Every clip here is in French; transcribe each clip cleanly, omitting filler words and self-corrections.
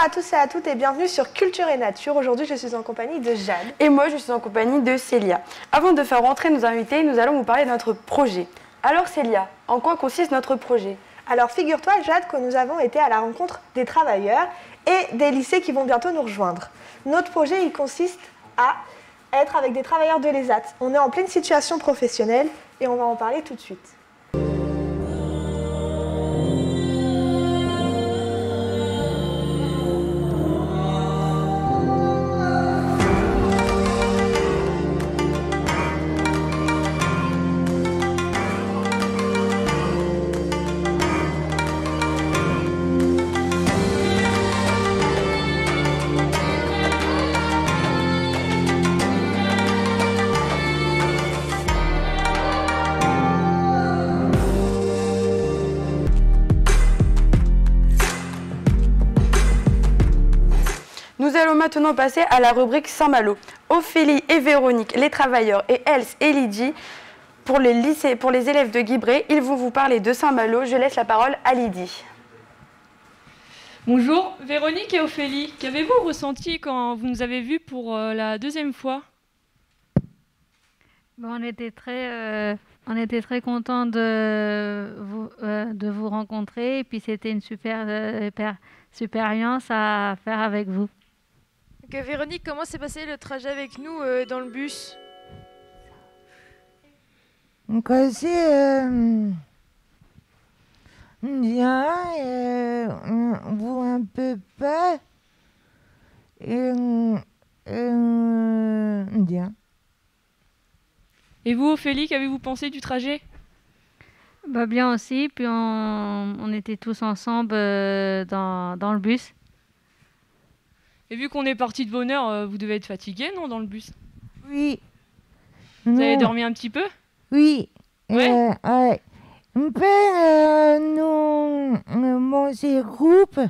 à tous et à toutes et bienvenue sur Culture et Nature. Aujourd'hui, je suis en compagnie de Jade. Et moi, je suis en compagnie de Célia. Avant de faire rentrer nos invités, nous allons vous parler de notre projet. Alors Célia, en quoi consiste notre projet? Alors figure-toi, Jade, que nous avons été à la rencontre des travailleurs et des lycées qui vont bientôt nous rejoindre. Notre projet, il consiste à être avec des travailleurs de l'ESAT. On est en pleine situation professionnelle et on va en parler tout de suite. Nous allons maintenant passer à la rubrique Saint-Malo. Ophélie et Véronique, les travailleurs, et Else et Lydie, pour les élèves de Guibré, ils vont vous parler de Saint-Malo. Je laisse la parole à Lydie. Bonjour, Véronique et Ophélie. Qu'avez-vous ressenti quand vous nous avez vus pour la deuxième fois? On était très contents de vous rencontrer et puis c'était une super expérience à faire avec vous. Donc, Véronique, comment s'est passé le trajet avec nous dans le bus? Bien, vous un peu pas, bien. Et vous, Ophélie, qu'avez-vous pensé du trajet? Bien aussi, puis on était tous ensemble dans le bus. Et vu qu'on est parti de bonne heure, vous devez être fatigué, non, dans le bus? Oui. Vous avez dormi un petit peu? Oui. Ouais. Ouais. Nous manger groupe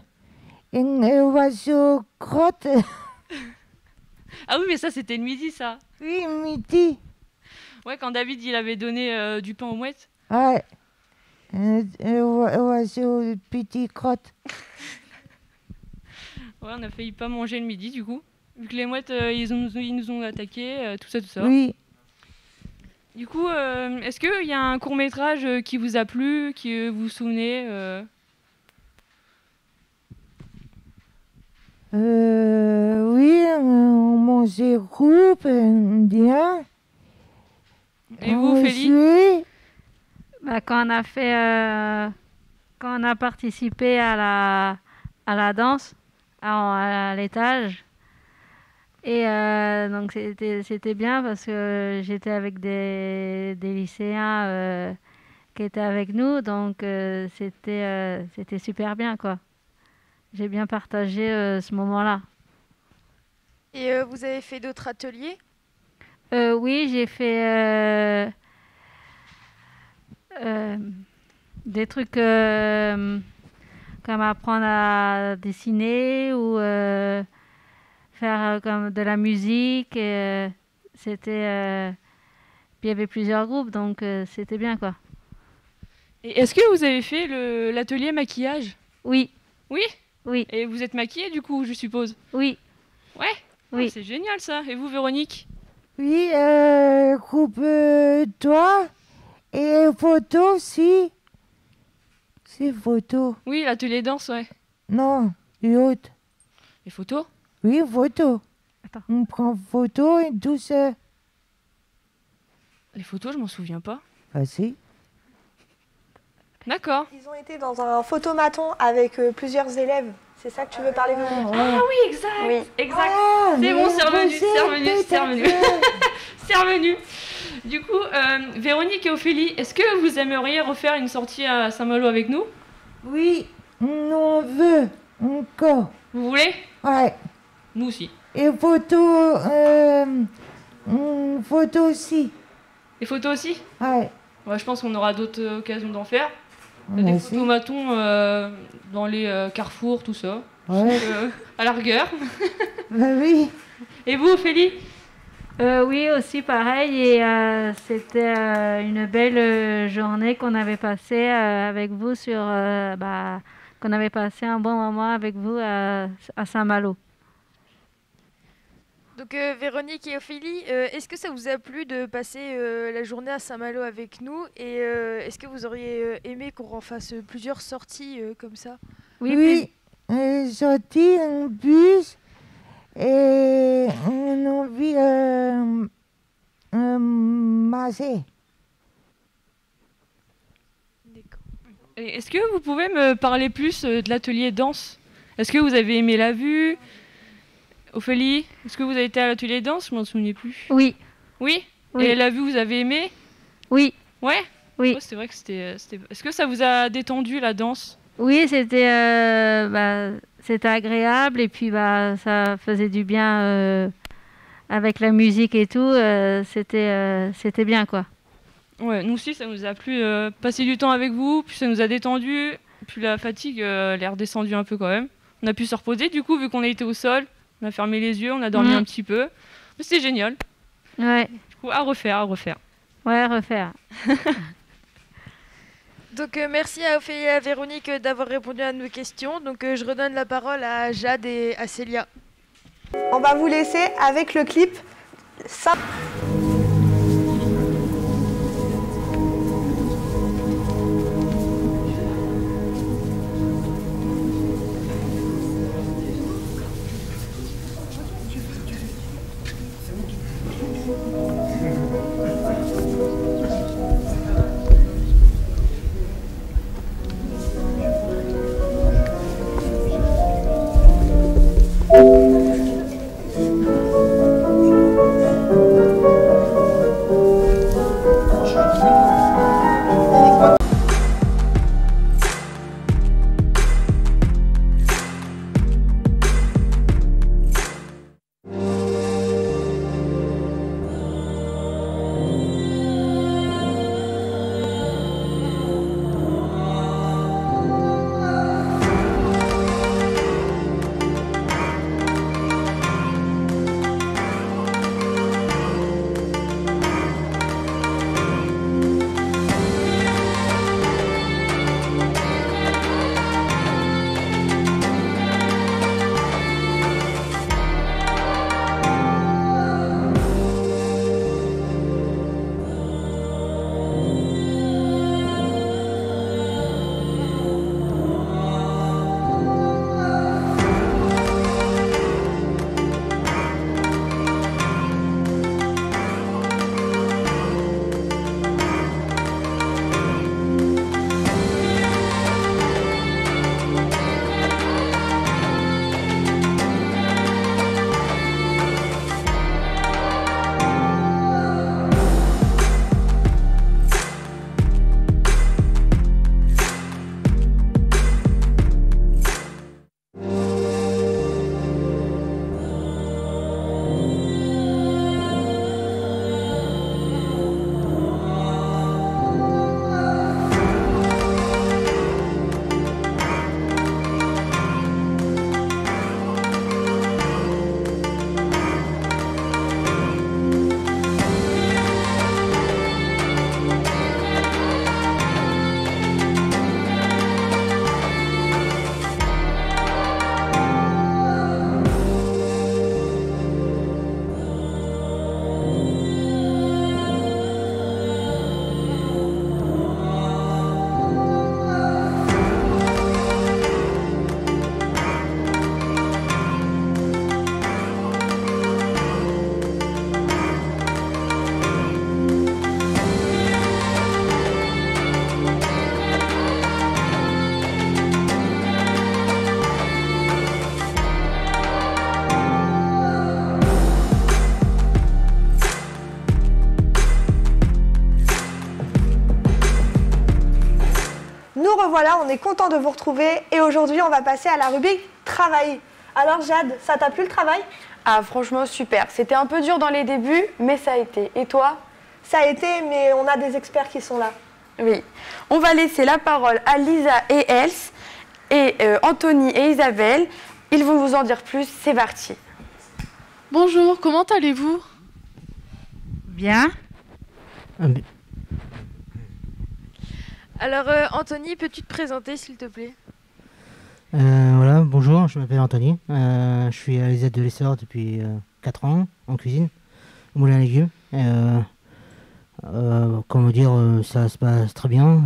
et oiseau crotte. Ah oui, mais ça, c'était le midi, ça. Oui, midi. Ouais, quand David, il avait donné du pain aux mouettes. Ouais. Oiseau petit crotte. Ouais, on a failli pas manger le midi, du coup. Vu que les mouettes, ils nous ont attaqués, tout ça. Oui. Du coup, est-ce qu'il y a un court-métrage qui vous a plu, qui vous vous souvenez Oui, on mangeait groupe, bien. Et vous, Ophélie? Quand on a participé à la danse à l'étage. Et donc c'était bien parce que j'étais avec des lycéens qui étaient avec nous, donc c'était super bien, quoi. J'ai bien partagé ce moment-là. Et vous avez fait d'autres ateliers? Oui, j'ai fait des trucs comme apprendre à dessiner ou faire comme de la musique. Et, puis il y avait plusieurs groupes, donc c'était bien, quoi. Et est-ce que vous avez fait l'atelier maquillage? Oui. Oui? Oui. Et vous êtes maquillée, du coup, je suppose? Oui. Ouais? Oui. Oh, c'est génial, ça. Et vous, Véronique? Oui, groupe toi et photo aussi. C'est photo. Oui, l'atelier danse, ouais. Non, l'autre. Les photos? Oui, photo. Attends. On prend photo et tout ça. Les photos, je m'en souviens pas. Ah si. D'accord. Ils ont été dans un photomaton avec plusieurs élèves. C'est ça que tu veux parler, Véronique? Ah oui, exact. Oui. Exact. Ah, C'est bon, mais c'est revenu, vous c'est revenu, êtes c'est revenu. C'est revenu. Du coup, Véronique et Ophélie, est-ce que vous aimeriez refaire une sortie à Saint-Malo avec nous? Oui, on veut encore. Vous voulez? Ouais. Nous aussi. Et photo, photo aussi. Les photos aussi? Ouais. Ouais, je pense qu'on aura d'autres occasions d'en faire. Des Merci. photomatons dans les carrefours, tout ça. Ouais. À la rigueur. Bah oui. Et vous, Ophélie? Oui, aussi pareil. Et c'était une belle journée qu'on avait passée avec vous sur qu'on avait passé un bon moment avec vous à Saint-Malo. Donc Véronique et Ophélie, est-ce que ça vous a plu de passer la journée à Saint-Malo avec nous et est-ce que vous auriez aimé qu'on refasse plusieurs sorties comme ça? Oui, sorti en bus et on a vu un marché. Et est-ce que vous pouvez me parler plus de l'atelier danse? Est-ce que vous avez aimé la vue? Ophélie, est-ce que vous avez été à l'atelier danse? Je m'en souvenais plus. Oui, Oui. Oui. Et la vue, vous avez aimé? oui, Ouais. oui. Ouais, c'est vrai que c'était. Est-ce que ça vous a détendu la danse? Oui, c'était agréable et puis ça faisait du bien avec la musique et tout. C'était bien, quoi. Ouais, nous aussi, ça nous a plu passer du temps avec vous, puis ça nous a détendu, puis la fatigue, elle est redescendue un peu quand même. On a pu se reposer, du coup, vu qu'on a été au sol, on a fermé les yeux, on a dormi un petit peu. Mais c'était génial. Ouais, Du coup, à refaire. ouais, refaire. Donc merci à Ophélie et à Véronique d'avoir répondu à nos questions. Donc je redonne la parole à Jade et à Célia. On va vous laisser avec le clip Saint- revoilà, on est content de vous retrouver et aujourd'hui on va passer à la rubrique travail. Alors Jade, ça t'a plu le travail? Ah franchement super, c'était un peu dur dans les débuts, mais ça a été. Et toi? Ça a été, mais on a des experts qui sont là. Oui. On va laisser la parole à Lisa et Else, et Anthony et Isabelle. Ils vont vous en dire plus, c'est parti. Bonjour, comment allez-vous? Bien. Alors Anthony, peux-tu te présenter s'il te plaît? Voilà, bonjour, je m'appelle Anthony. Je suis à l'ESAT de l'Essor depuis 4 ans en cuisine, au moulin à légumes. Comment dire, ça se passe très bien.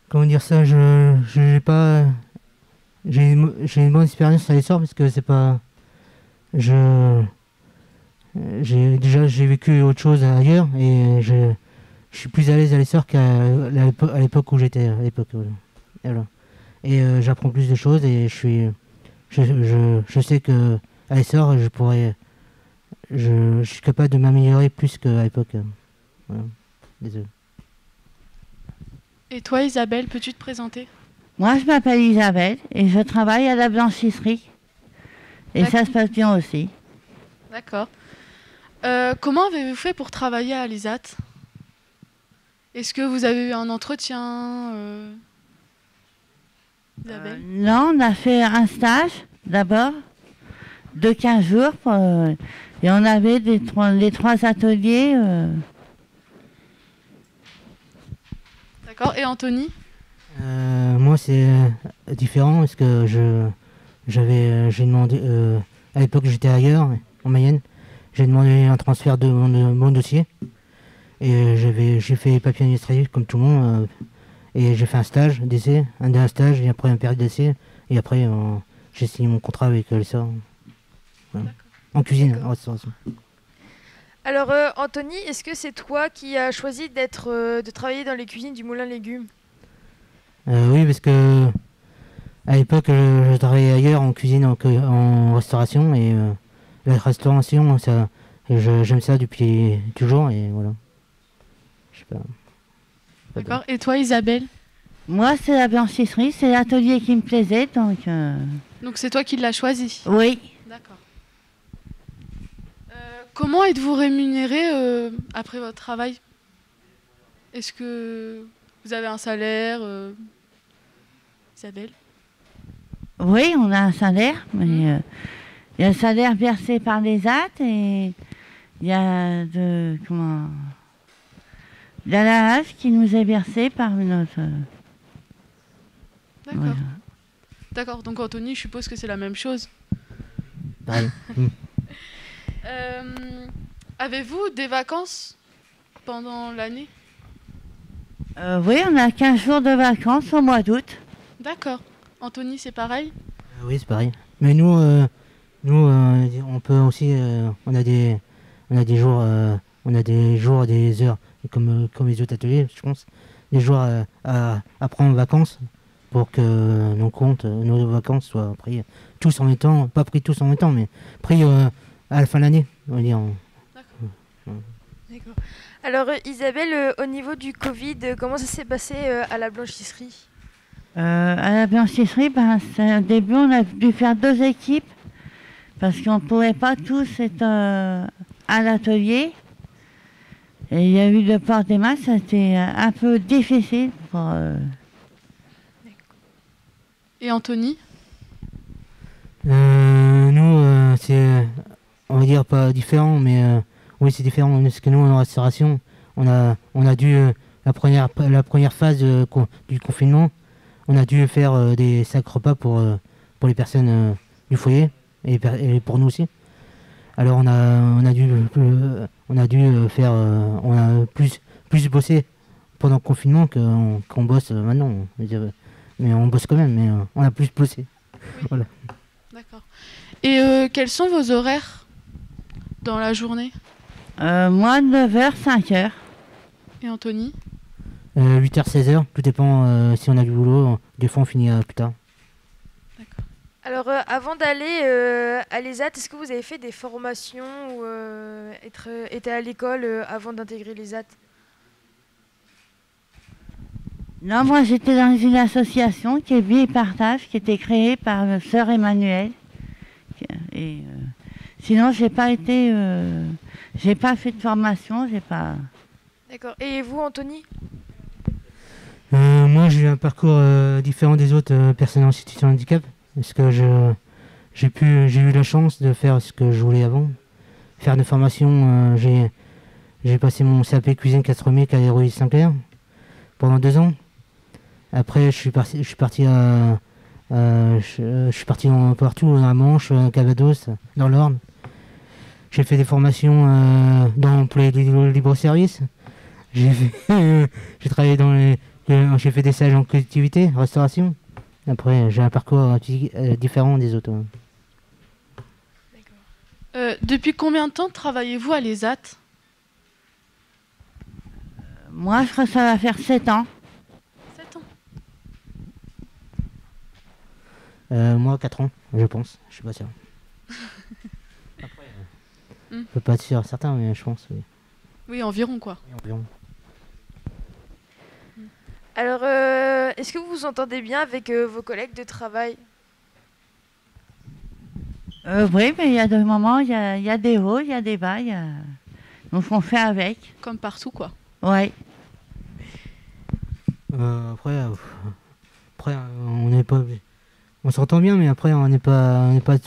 Comment dire ça, j'ai pas, j'ai une bonne expérience à l'Essor parce que c'est pas, j'ai vécu autre chose ailleurs et je suis plus à l'aise à l'Essor qu'à l'époque où j'étais à l'époque. Voilà. Et j'apprends plus de choses et je sais que à l'Essor je suis capable de m'améliorer plus qu'à l'époque. Voilà. Désolé. Et toi, Isabelle, peux-tu te présenter? Moi, je m'appelle Isabelle et je travaille à la blanchisserie. Et ça se passe bien aussi. D'accord. Comment avez-vous fait pour travailler à l'ESAT? Est-ce que vous avez eu un entretien, Isabelle? Non, on a fait un stage d'abord de 15 jours et on avait les 3 ateliers. D'accord. Et Anthony? Moi, c'est différent parce que j'ai demandé, à l'époque j'étais ailleurs, en Mayenne, j'ai demandé un transfert de mon dossier et j'ai fait les papiers administratifs comme tout le monde et j'ai fait un stage d'essai, un stage et après un période d'essai et après j'ai signé mon contrat avec l'ESSOR. Voilà. En cuisine, en restauration. Alors Anthony, est-ce que c'est toi qui as choisi de travailler dans les cuisines du Moulin Légumes? Oui, parce que à l'époque je travaillais ailleurs en cuisine, en restauration et la restauration, j'aime ça depuis toujours et voilà. Je sais pas. D'accord. Et toi, Isabelle? Moi, c'est la blanchisserie, c'est l'atelier qui me plaisait, donc... Donc c'est toi qui l'as choisi? Oui. D'accord. Comment êtes-vous rémunéré après votre travail? Est-ce que vous avez un salaire, Isabelle? Oui, on a un salaire, mais il y a un salaire versé par l'ESAT et il y a la hache qui nous est versée par notre... D'accord. Voilà. D'accord, donc Anthony, je suppose que c'est la même chose. Pareil. Avez-vous des vacances pendant l'année? Oui, on a 15 jours de vacances au mois d'août. D'accord. Anthony, c'est pareil? Oui, c'est pareil. Mais nous, on peut aussi, on a des jours, des heures, comme les autres ateliers, je pense, des jours à prendre en vacances pour que nos vacances soient pris tous en même temps, pas pris tous en même temps, mais pris à la fin de l'année, on va dire. D'accord. Alors Isabelle, au niveau du Covid, comment ça s'est passé à la blanchisserie? À la blanchisserie, au début, on a dû faire 2 équipes parce qu'on ne pouvait pas tous être à l'atelier. Et il y a eu le port des masques, c'était un peu difficile pour... Et Anthony? Nous, c'est, on va dire, pas différent, mais oui, c'est différent. Parce que nous, en restauration, on a dû, la première phase du confinement, on a dû faire des sacs repas pour les personnes du foyer et pour nous aussi. Alors on a dû faire, on a plus bossé pendant le confinement qu'on bosse maintenant. Mais on bosse quand même, mais on a plus bossé. Oui. Voilà. D'accord. Et quels sont vos horaires dans la journée? Moi, 9h, 5h. Et Anthony? 8h, 16h, tout dépend si on a du boulot. Des fois, on finit plus tard. D'accord. Alors, avant d'aller à l'ESAT, est-ce que vous avez fait des formations ou été à l'école avant d'intégrer l'ESAT? Non, moi j'étais dans une association qui est Vie et Partage, qui était créée par Sœur Emmanuelle. Et sinon, j'ai pas fait de formation, j'ai pas. D'accord. Et vous, Anthony? Moi, j'ai eu un parcours différent des autres personnes en situation de handicap, parce que j'ai eu la chance de faire ce que je voulais avant, faire des formations. J'ai passé mon CAP cuisine gastronomique à l'Héroïse Saint-Clair. pendant 2 ans. Après, je suis parti partout, dans la Manche, Cavados, dans l'Orne. J'ai fait des formations pour les libre-service. J'ai travaillé j'ai fait des stages en collectivité, restauration. Après, j'ai un parcours différent des autres. Depuis combien de temps travaillez-vous à l'ESAT? Moi, je crois que ça va faire 7 ans. 7 ans. Moi, 4 ans, je pense. Je suis pas sûr. Après, je peux pas être sûr certain, mais je pense, oui. Oui, environ quoi. Oui, environ. Alors, est-ce que vous vous entendez bien avec vos collègues de travail? Oui, mais il y a des moments, il y a des hauts, il y a des bas. Donc on fait avec. Comme partout quoi. Ouais. Après, on n'est pas... On s'entend bien, mais après, on peut pas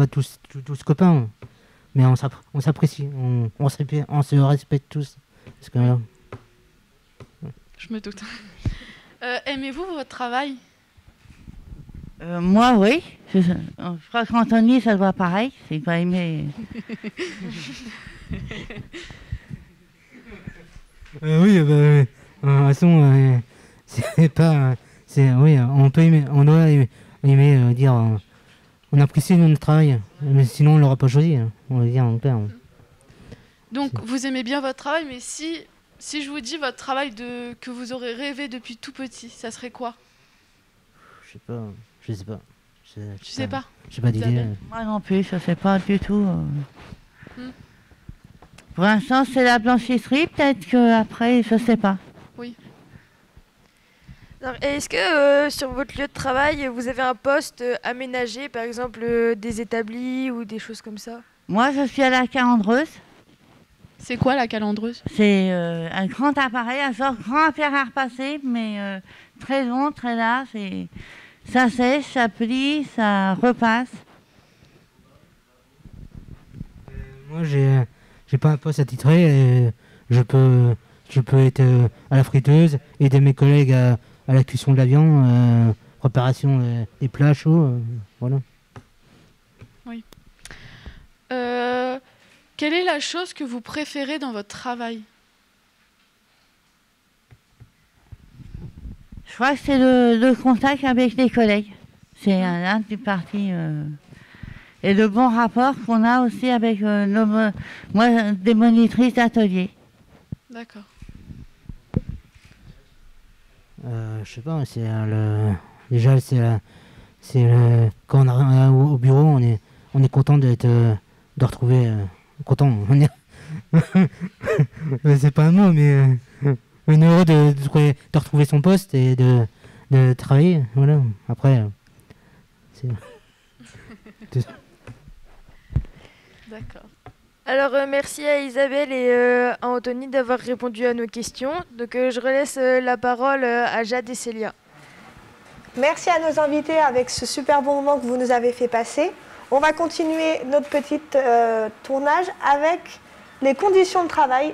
tous copains. Mais on s'apprécie, on se respecte tous. Parce que, voilà. Je me doute. Aimez-vous votre travail? Moi, oui. Je crois qu'Anthony, ça doit pareil. C'est pas aimé. Oui, de toute façon, c'est pas... oui, on peut aimer, on doit aimer dire... on apprécie notre travail, mais sinon on l'aura pas choisi. On va dire en clair. Donc, vous aimez bien votre travail, mais si je vous dis votre travail que vous aurez rêvé depuis tout petit, ça serait quoi? Je sais pas. Tu sais pas? J'ai pas d'idée. Moi non plus, je sais pas du tout. Pour l'instant, c'est la blanchisserie. Peut-être qu'après, je sais pas. Oui. Alors, est-ce que sur votre lieu de travail, vous avez un poste aménagé, par exemple des établis ou des choses comme ça? Moi, je suis à la calandreuse. C'est quoi la calandreuse? C'est un grand appareil, un genre grand fer à repasser, mais très long, très large. Et ça sèche, ça plie, ça repasse. Moi, j'ai pas un poste attitré. Je peux être à la friteuse, aider mes collègues à la cuisson de la viande, préparation des plats chauds. Voilà. Oui. Quelle est la chose que vous préférez dans votre travail? Je crois que c'est le contact avec les collègues. C'est un des parties. Et le bon rapport qu'on a aussi avec moi, des monitrices d'atelier. D'accord. Je sais pas, déjà quand on arrive au bureau, on est content de retrouver content. C'est pas un mot, mais on est heureux de retrouver son poste et de travailler. Voilà. Après, c'est D'accord. Alors, merci à Isabelle et à Anthony d'avoir répondu à nos questions. Donc, je relaisse la parole à Jade et Célia. Merci à nos invités avec ce super bon moment que vous nous avez fait passer. On va continuer notre petit tournage avec les conditions de travail.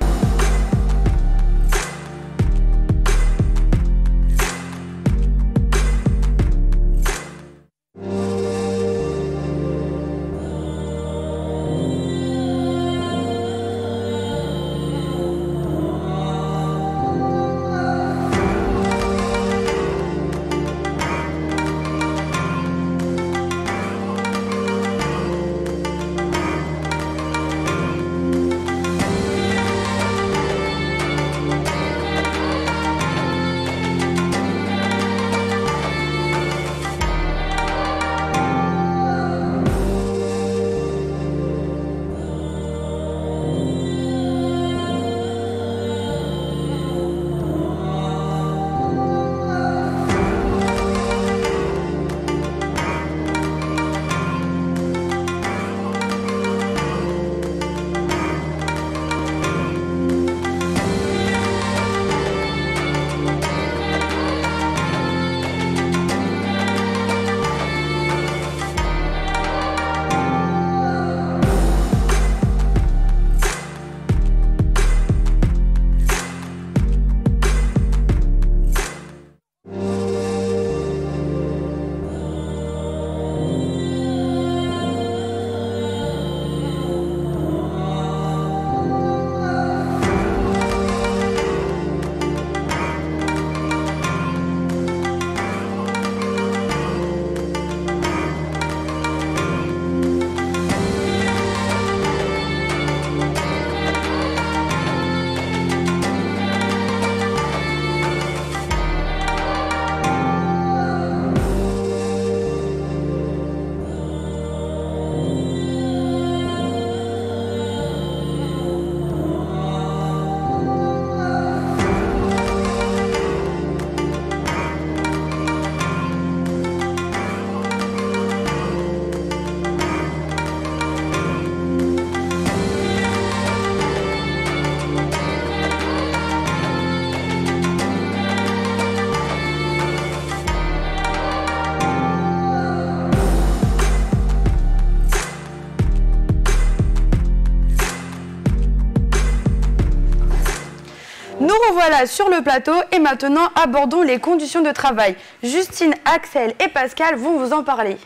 revoilà sur le plateau et maintenant abordons les conditions de travail. Justine, Axel et Pascal vont vous en parler.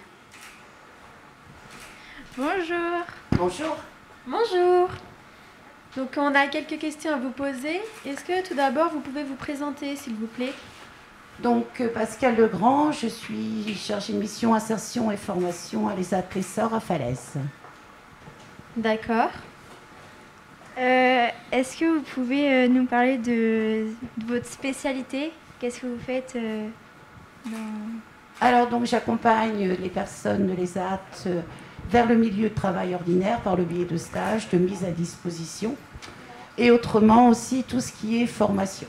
Bonjour. Bonjour. Bonjour. Donc on a quelques questions à vous poser. Est-ce que tout d'abord vous pouvez vous présenter s'il vous plaît? Donc Pascal Legrand, je suis chargée de mission insertion et formation à l'ESAT Lessor à Falaise. D'accord. Est-ce que vous pouvez nous parler de votre spécialité? Qu'est-ce que vous faites Alors donc j'accompagne les personnes de l'ESAT vers le milieu de travail ordinaire par le biais de stages, de mise à disposition et autrement aussi tout ce qui est formation.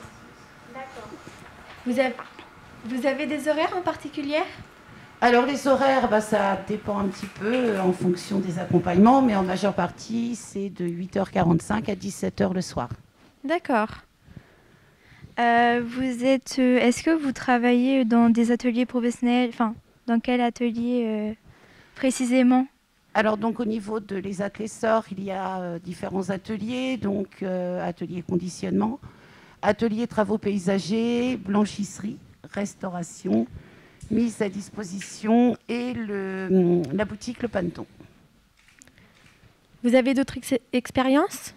D'accord. Vous avez des horaires en particulier? Alors les horaires, ça dépend un petit peu en fonction des accompagnements, mais en majeure partie c'est de 8h45 à 17h le soir. D'accord. Est-ce que vous travaillez dans des ateliers professionnels? Enfin, dans quel atelier précisément? Alors donc au niveau de l'ESAT Lessor, il y a différents ateliers, donc atelier conditionnement, atelier travaux paysagers, blanchisserie, restauration, mise à disposition et la boutique Le Panneton. Vous avez d'autres expériences?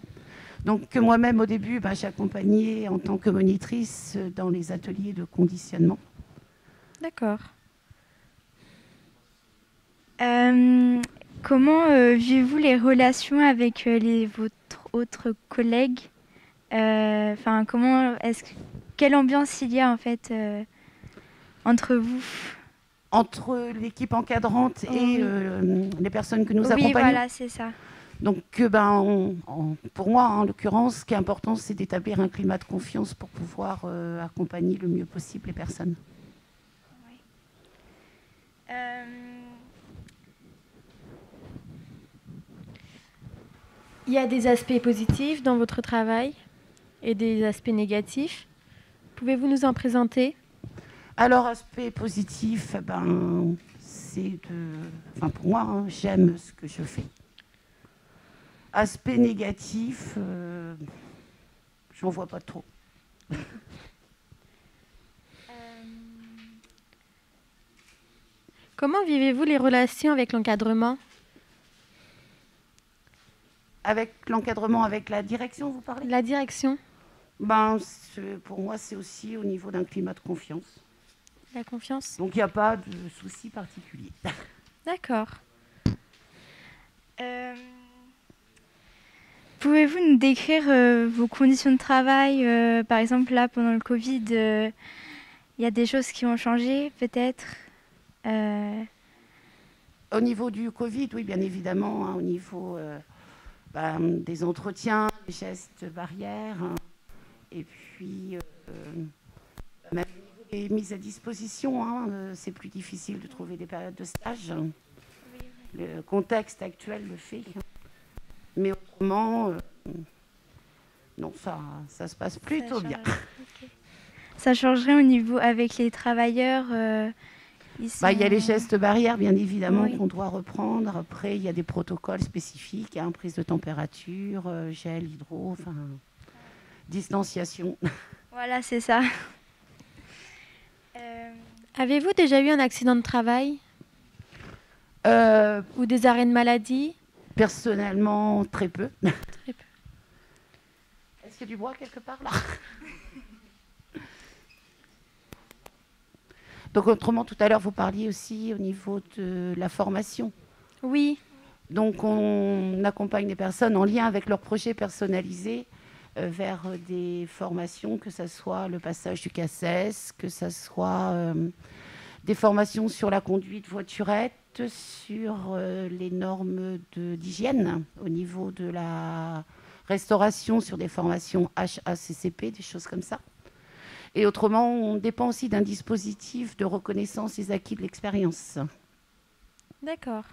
Donc moi-même au début, j'ai accompagné en tant que monitrice dans les ateliers de conditionnement. D'accord. Comment vivez-vous les relations avec votre autres collègues? Quelle ambiance il y a en fait entre vous? Entre l'équipe encadrante et les personnes que nous accompagnons. Oui, voilà, c'est ça. Donc, pour moi, en l'occurrence, ce qui est important, c'est d'établir un climat de confiance pour pouvoir accompagner le mieux possible les personnes. Oui. Il y a des aspects positifs dans votre travail et des aspects négatifs. Pouvez-vous nous en présenter? Alors, aspect positif, c'est pour moi, j'aime ce que je fais. Aspect négatif, j'en vois pas trop. Comment vivez-vous les relations avec l'encadrement? Avec l'encadrement, avec la direction, vous parlez? La direction. Pour moi, c'est aussi au niveau d'un climat de confiance. La confiance. Donc, il n'y a pas de souci particulier. D'accord. Pouvez-vous nous décrire vos conditions de travail? Par exemple, là, pendant le Covid, il y a des choses qui ont changé, peut-être? Au niveau du Covid, oui, bien évidemment, au niveau des entretiens, des gestes barrières, et puis même au niveau des mises à disposition, c'est plus difficile de trouver des périodes de stage. Le contexte actuel le fait. Mais autrement, non, ça se passe plutôt bien. Okay. Ça changerait au niveau avec les travailleurs Il y a les gestes barrières, bien évidemment, qu'on doit reprendre. Après, il y a des protocoles spécifiques, prise de température, gel, hydro, distanciation. Voilà, c'est ça. Avez-vous déjà eu un accident de travail? Ou des arrêts de maladie? Personnellement, très peu. Très peu. Est-ce qu'il y a du bois quelque part là? Donc autrement, tout à l'heure, vous parliez aussi au niveau de la formation. Oui. Donc on accompagne les personnes en lien avec leurs projets personnalisés vers des formations, que ce soit le passage du CACES, que ce soit des formations sur la conduite voiturette, sur les normes d'hygiène au niveau de la restauration, sur des formations HACCP, des choses comme ça. Et autrement, on dépend aussi d'un dispositif de reconnaissance des acquis de l'expérience. D'accord.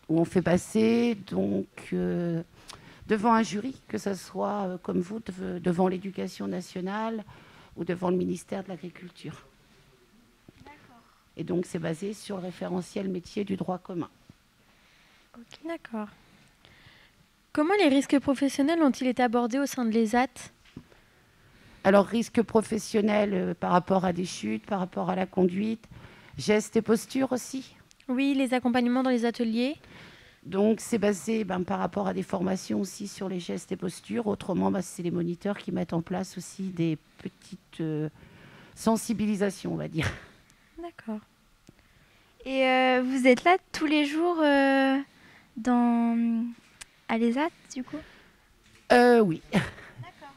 Où on fait passer donc devant un jury, que ce soit comme vous, devant l'Éducation nationale ou devant le ministère de l'Agriculture. Et donc, c'est basé sur le référentiel métier du droit commun. Ok, d'accord. Comment les risques professionnels ont-ils été abordés au sein de l'ESAT? Alors, risque professionnel par rapport à des chutes, par rapport à la conduite, gestes et postures aussi. Oui, les accompagnements dans les ateliers. Donc, c'est basé par rapport à des formations aussi sur les gestes et postures. Autrement, c'est les moniteurs qui mettent en place aussi des petites sensibilisations, on va dire. D'accord. Et vous êtes là tous les jours à l'ESAT, du coup? Oui. D'accord,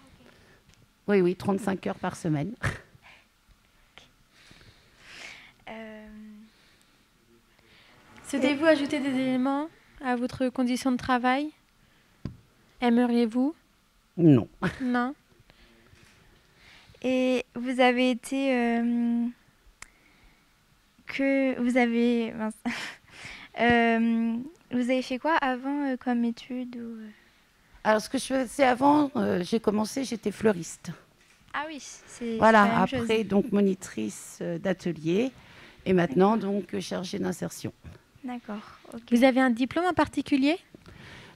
ok. Oui, 35 heures par semaine. Souhaitez-vous ajouter des éléments à votre condition de travail? Aimeriez-vous? Non. Non. Et vous avez été... vous avez fait quoi avant comme étude ou... Alors, ce que je faisais avant, j'étais fleuriste. Ah oui, c'est voilà, la même après, chose. donc, monitrice d'atelier et maintenant, donc, chargée d'insertion. D'accord. Ok. Vous avez un diplôme en particulier?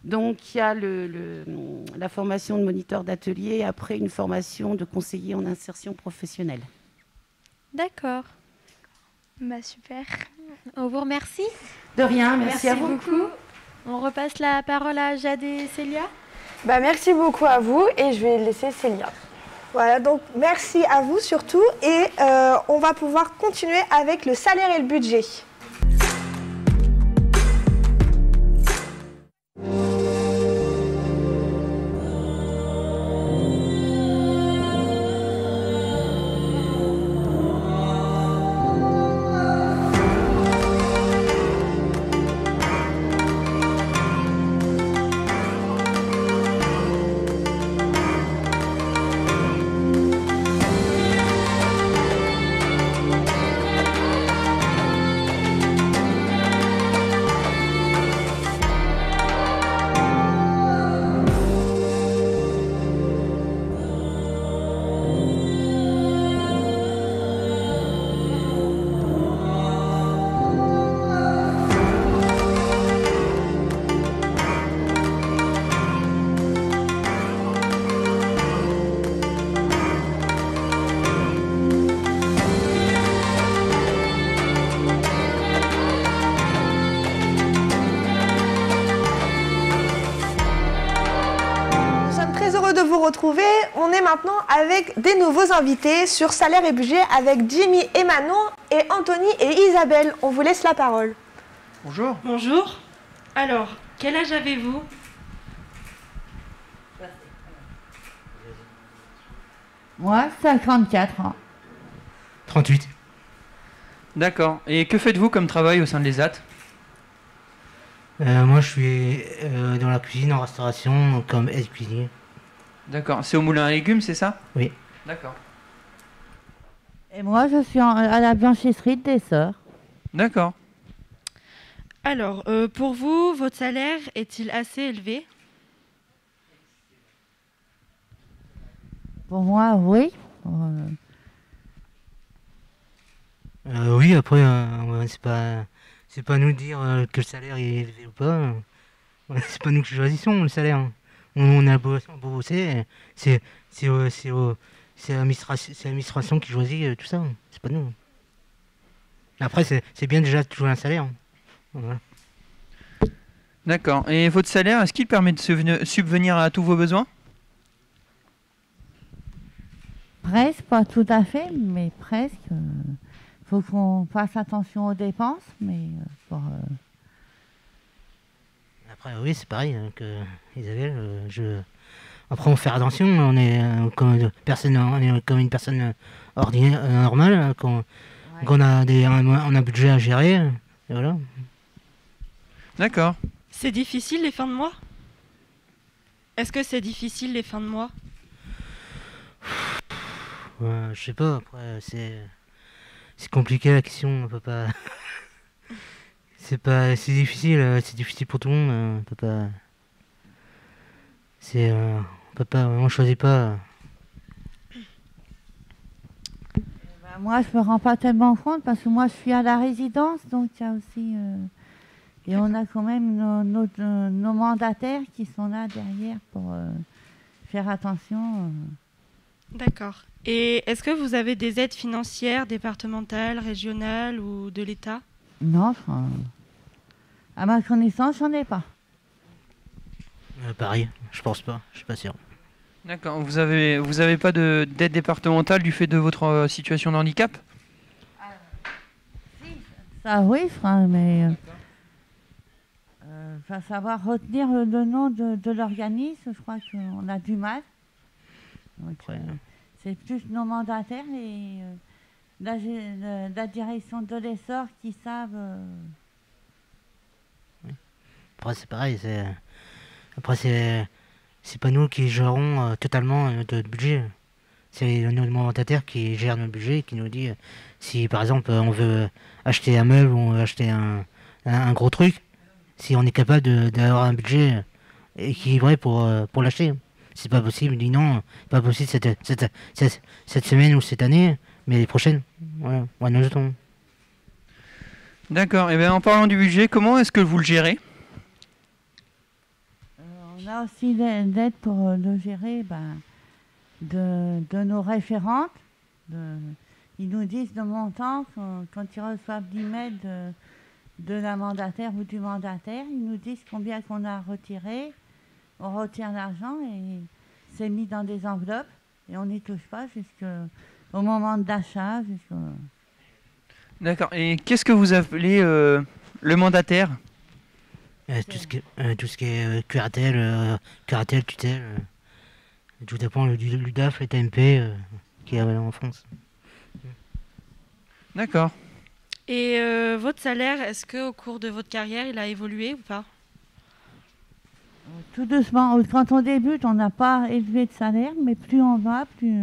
Donc, il y a la formation de moniteur d'atelier et après une formation de conseiller en insertion professionnelle. D'accord. Bah super. On vous remercie. De rien, merci à vous. beaucoup. On repasse la parole à Jade et Célia. Merci beaucoup à vous et je vais laisser Célia. Voilà, donc merci à vous surtout et on va pouvoir continuer avec le salaire et le budget. Retrouver. On est maintenant avec des nouveaux invités sur Salaire et Budget avec Jimmy et Manon et Anthony et Isabelle. On vous laisse la parole. Bonjour. Bonjour. Alors, quel âge avez-vous? Moi, 54 ans. 38. D'accord. Et que faites-vous comme travail au sein de l'ESAT? Moi, je suis dans la cuisine, en restauration, comme aide-cuisinier. D'accord. C'est au moulin à légumes, c'est ça? Oui. D'accord. Et moi, je suis à la blanchisserie des Sœurs. D'accord. Alors, pour vous, votre salaire est-il assez élevé? Pour moi, oui. Oui, après, c'est pas nous de dire que le salaire est élevé ou pas. C'est pas nous qui choisissons le salaire. On a beau bosser, c'est l'administration qui choisit tout ça, c'est pas nous. Après, c'est bien déjà de trouver un salaire. Voilà. D'accord. Et votre salaire, est-ce qu'il permet de subvenir à tous vos besoins? Presque, pas tout à fait, mais presque. Faut qu'on fasse attention aux dépenses, mais Après, oui, c'est pareil que Isabelle. Après, on fait attention. On est comme une personne ordinaire, normale. Quand on a un budget à gérer, et voilà. D'accord. C'est difficile les fins de mois? Est-ce que c'est difficile les fins de mois? Je sais pas. Après, c'est compliqué la question. On peut pas. C'est difficile pour tout le monde. On peut pas. On choisit pas. moi, je me rends pas tellement compte parce que moi, je suis à la résidence, donc il y a aussi... et on a quand même nos mandataires qui sont là derrière pour faire attention. D'accord. Et est-ce que vous avez des aides financières départementales, régionales ou de l'État? Non, à ma connaissance, j'en ai pas. Pareil, je pense pas, je suis pas sûr. D'accord. Vous avez pas d'aide départementale du fait de votre situation de handicap? Ça oui, mais va savoir retenir le nom de l'organisme, je crois qu'on a du mal. Donc, c'est plus nos mandataires et la direction de l'essor qui savent. Après c'est pareil, après c'est pas nous qui gérons totalement notre budget. C'est nos mandataires qui gèrent notre budget et qui nous dit si par exemple on veut acheter un meuble ou on veut acheter un gros truc, si on est capable d'avoir un budget équilibré pour l'acheter. C'est pas possible, il dit non, pas possible cette semaine ou cette année, mais les prochaines. Voilà, nous autres. D'accord. Et bien en parlant du budget, comment est-ce que vous le gérez? On a aussi l'aide pour le gérer de nos référentes. Ils nous disent le montant quand ils reçoivent l'email de la mandataire ou du mandataire. Ils nous disent combien qu'on a retiré. On retire l'argent et c'est mis dans des enveloppes et on n'y touche pas jusqu'au moment d'achat. D'accord. Et qu'est-ce que vous appelez le mandataire? Tout ce qui est curatelle, tutelle, tout dépend du l'UDAF, les TMP qui est en France. D'accord. Et votre salaire, est-ce qu'au cours de votre carrière, il a évolué ou pas? Tout doucement. Quand on débute, on n'a pas élevé de salaire, mais plus on va, plus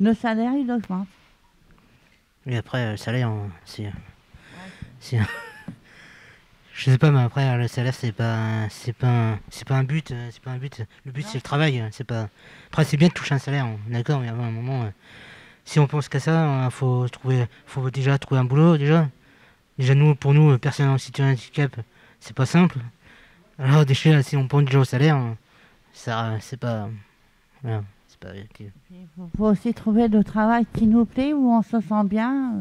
le salaire il augmente. Et après, le salaire, c'est je sais pas, mais après, le salaire, c'est pas un but. Le but, c'est le travail. C'est pas. Après, c'est bien de toucher un salaire, d'accord, mais à un moment, si on pense qu'à ça, faut déjà trouver un boulot, déjà. Déjà, pour nous, personnes en situation de handicap, c'est pas simple. Alors, déjà, si on pense déjà au salaire, ça, c'est pas. Voilà, c'est pas. Il faut aussi trouver le travail qui nous plaît, où on se sent bien,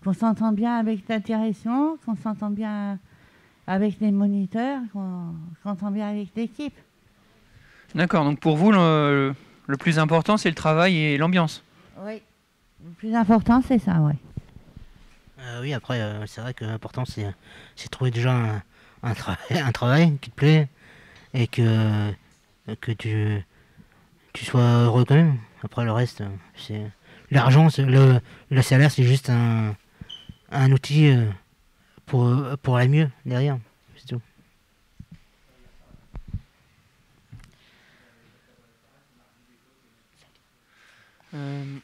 qu'on s'entend bien avec la direction, qu'on s'entend bien avec les moniteurs, qu'on s'entend bien avec l'équipe. D'accord, donc pour vous, le plus important, c'est le travail et l'ambiance. Oui, le plus important, c'est ça, oui. Oui, après, c'est vrai que l'important, c'est de trouver déjà un travail qui te plaît et que tu sois heureux quand même. Après, le reste, c'est l'argent, le salaire, c'est juste un outil pour aller mieux derrière, c'est tout.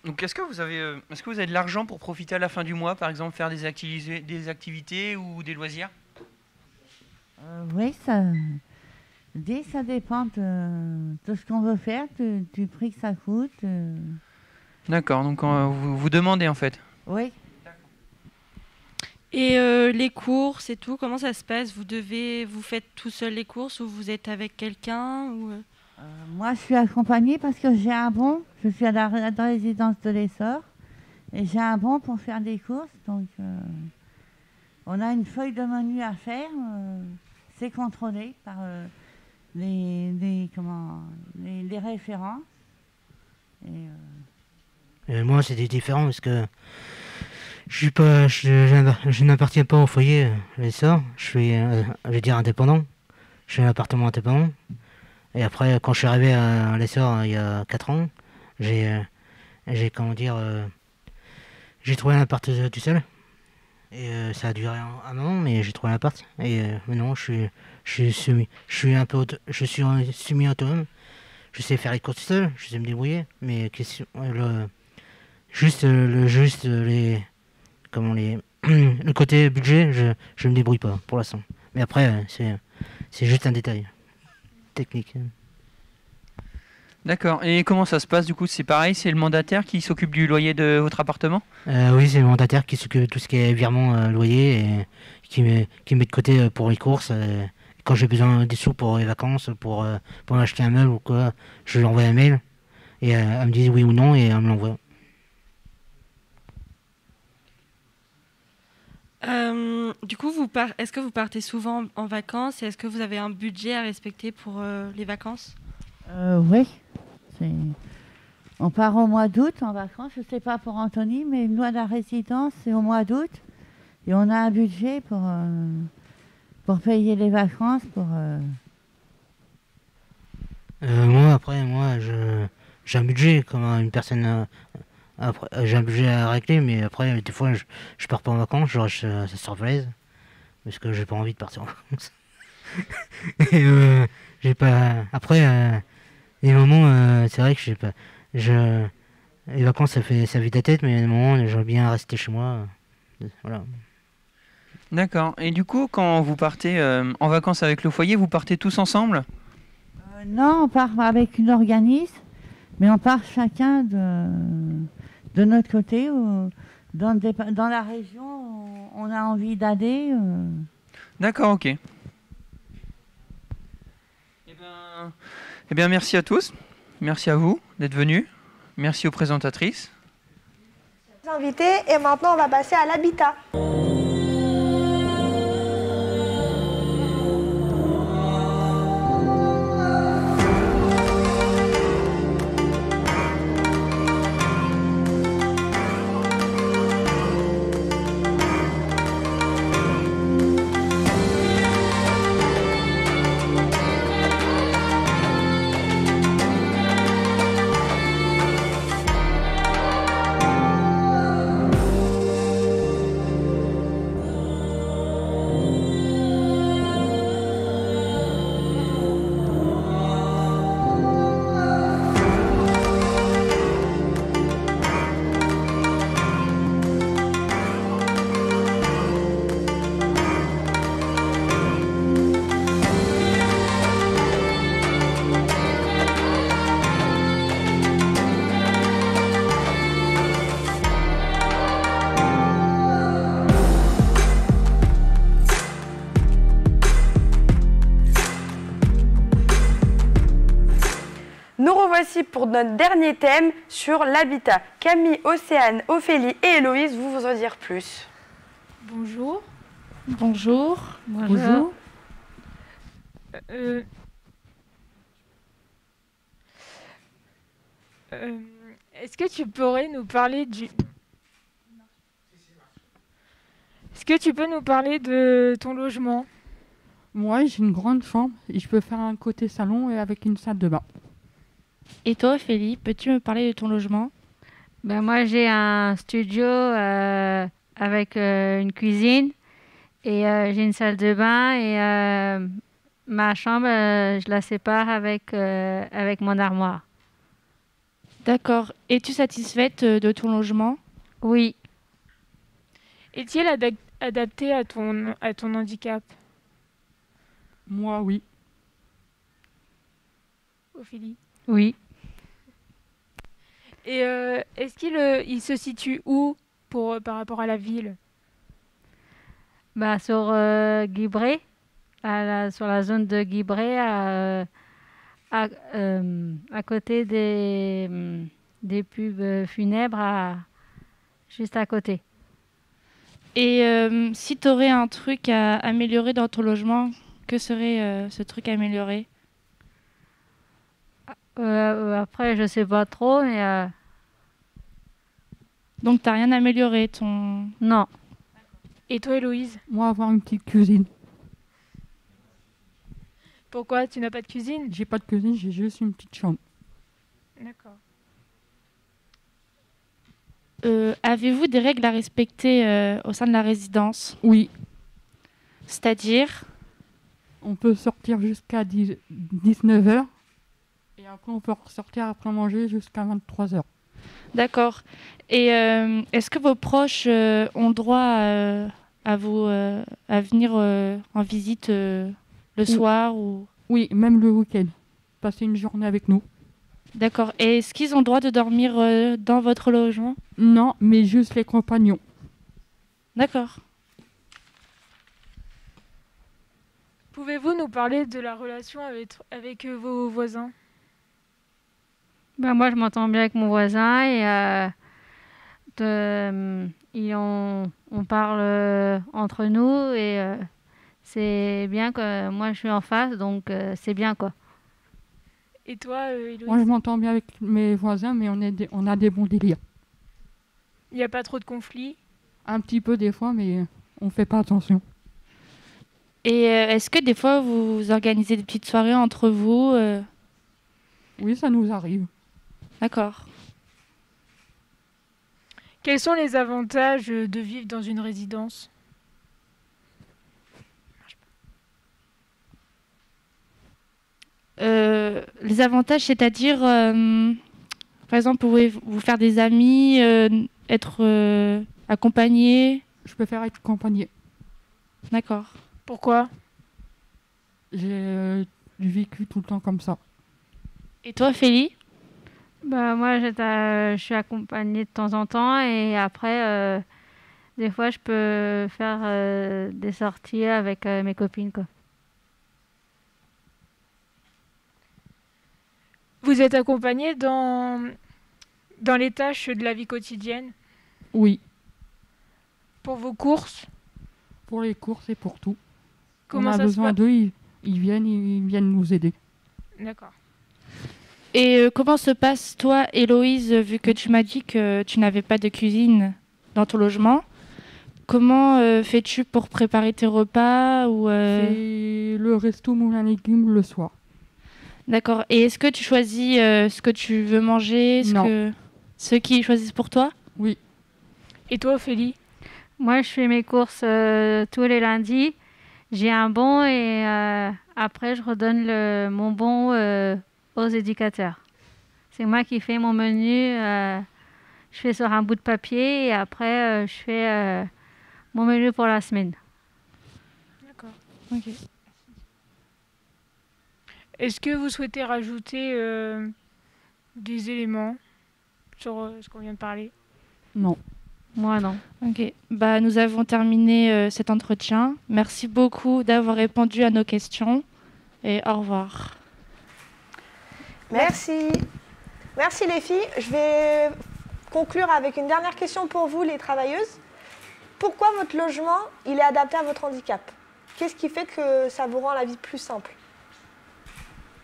Donc est-ce que vous avez de l'argent pour profiter à la fin du mois, par exemple faire des activités ou des loisirs? Oui, ça dépend de ce qu'on veut faire, du prix que ça coûte. D'accord, donc vous demandez en fait. Oui. Et les courses et tout, comment ça se passe? Vous faites tout seul les courses ou vous êtes avec quelqu'un ou... Moi, je suis accompagnée parce que j'ai un bon. Je suis à la résidence de l'Essor et j'ai un bon pour faire des courses. Donc, on a une feuille de menu à faire. C'est contrôlé par les référents. Et moi, c'était différent parce que je n'appartiens pas au foyer l'Essor. Je suis, je vais dire, indépendant. Je suis un appartement indépendant. Et après, quand je suis arrivé à l'Essor il y a 4 ans, j'ai trouvé un appart tout seul. Et ça a duré un an, mais j'ai trouvé un appart. Et maintenant, je suis semi-autonome. Je sais faire les courses tout seul, je sais me débrouiller. Mais le côté budget, je me débrouille pas pour l'instant. Mais après, c'est juste un détail technique. D'accord. Et comment ça se passe du coup? C'est pareil, c'est le mandataire qui s'occupe du loyer de votre appartement? Oui, c'est le mandataire qui s'occupe de tout ce qui est virement loyer et qui met de côté pour les courses. Quand j'ai besoin des sous pour les vacances, pour acheter un meuble ou quoi, je lui envoie un mail et elle me dit oui ou non et elle me l'envoie. Du coup, est-ce que vous partez souvent en vacances et est-ce que vous avez un budget à respecter pour les vacances? Oui. On part au mois d'août en vacances. Je ne sais pas pour Anthony, mais nous, à la résidence, c'est au mois d'août. Et on a un budget pour payer les vacances. Moi, j'ai un budget comme une personne. J'ai un budget à régler, mais après, des fois, je pars pas en vacances, je reste à Surprise, parce que j'ai pas envie de partir en vacances. Et j'ai pas. Après, les moments, c'est vrai que j'ai pas. Les vacances, ça vide la tête, mais il y a des moments, j'aimerais bien rester chez moi. Voilà. D'accord. Et du coup, quand vous partez en vacances avec le foyer, vous partez tous ensemble? Non, on part avec une organisme, mais on part chacun de notre côté, dans la région où on a envie d'aller. D'accord, ok. Eh bien, merci à tous. Merci à vous d'être venus. Merci aux présentatrices. Invités, et maintenant on va passer à l'habitat. Voici pour notre dernier thème sur l'habitat. Camille, Océane, Ophélie et Héloïse, vous en dire plus. Bonjour. Bonjour. Bonjour. Est-ce que tu pourrais nous parler du... Est-ce que tu peux nous parler de ton logement? Moi, j'ai une grande chambre et je peux faire un côté salon et avec une salle de bain. Et toi, Ophélie, peux-tu me parler de ton logement? Ben moi, j'ai un studio avec une cuisine et j'ai une salle de bain et ma chambre, je la sépare avec mon armoire. D'accord. Es-tu satisfaite de ton logement? Oui. Est-il adapté à ton handicap? Moi, oui. Ophélie? Oui. Et est-ce qu'il se situe où par rapport à la ville? Bah, sur Guibray, sur la zone de Guibray, à côté des pubs funèbres, juste à côté. Et si tu aurais un truc à améliorer dans ton logement, que serait ce truc amélioré? Après, je sais pas trop, mais... Donc, tu n'as rien amélioré, ton... Non. Et toi, Héloïse? Moi, avoir une petite cuisine. Pourquoi? Tu n'as pas de cuisine? J'ai pas de cuisine, j'ai juste une petite chambre. D'accord. Avez-vous des règles à respecter au sein de la résidence? Oui. C'est-à-dire? On peut sortir jusqu'à 19h. Et après, on peut ressortir après manger jusqu'à 23h. D'accord. Et est-ce que vos proches ont droit à venir en visite le soir ou... Oui, même le week-end. Passer une journée avec nous. D'accord. Et est-ce qu'ils ont le droit de dormir dans votre logement? Non, mais juste les compagnons. D'accord. Pouvez-vous nous parler de la relation avec vos voisins? Ben, moi, je m'entends bien avec mon voisin et on parle entre nous et c'est bien que moi, je suis en face, donc c'est bien, quoi. Et toi, Héloïse? Moi, je m'entends bien avec mes voisins, mais on a des bons délires. Il n'y a pas trop de conflits? Un petit peu des fois, mais on fait pas attention. Et est-ce que des fois vous organisez des petites soirées entre vous Oui, ça nous arrive. D'accord. Quels sont les avantages de vivre dans une résidence? Les avantages, c'est-à-dire, par exemple, vous pouvez vous faire des amis, être accompagné. Je préfère être accompagné. D'accord. Pourquoi? J'ai vécu tout le temps comme ça. Et toi, Félie? Bah, moi, je suis accompagnée de temps en temps et après, des fois, je peux faire des sorties avec mes copines, quoi. Vous êtes accompagné dans les tâches de la vie quotidienne? Oui. Pour vos courses? Pour les courses et pour tout. Comment on a ça se besoin passe? d'eux, ils viennent nous aider. D'accord. Et comment se passe, toi, Héloïse, vu que tu m'as dit que tu n'avais pas de cuisine dans ton logement? Comment fais-tu pour préparer tes repas ou C'est le resto Moulin Légumes le soir. D'accord. Et est-ce que tu choisis ce que tu veux manger? Non. Ceux qui choisissent pour toi? Oui. Et toi, Ophélie? Moi, je fais mes courses tous les lundis. J'ai un bon et après, je redonne mon bon aux éducateurs. C'est moi qui fais mon menu. Je fais sur un bout de papier et après, je fais mon menu pour la semaine. D'accord. Ok. Est-ce que vous souhaitez rajouter des éléments sur ce qu'on vient de parler? Non. Moi, non. Ok. Bah, nous avons terminé cet entretien. Merci beaucoup d'avoir répondu à nos questions et au revoir. Merci. Merci les filles. Je vais conclure avec une dernière question pour vous, les travailleuses. Pourquoi votre logement il est adapté à votre handicap? Qu'est-ce qui fait que ça vous rend la vie plus simple?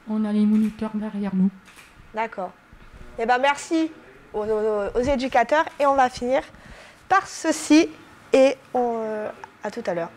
On a les moniteurs derrière nous. D'accord. Eh ben merci aux éducateurs et on va finir par ceci et à tout à l'heure.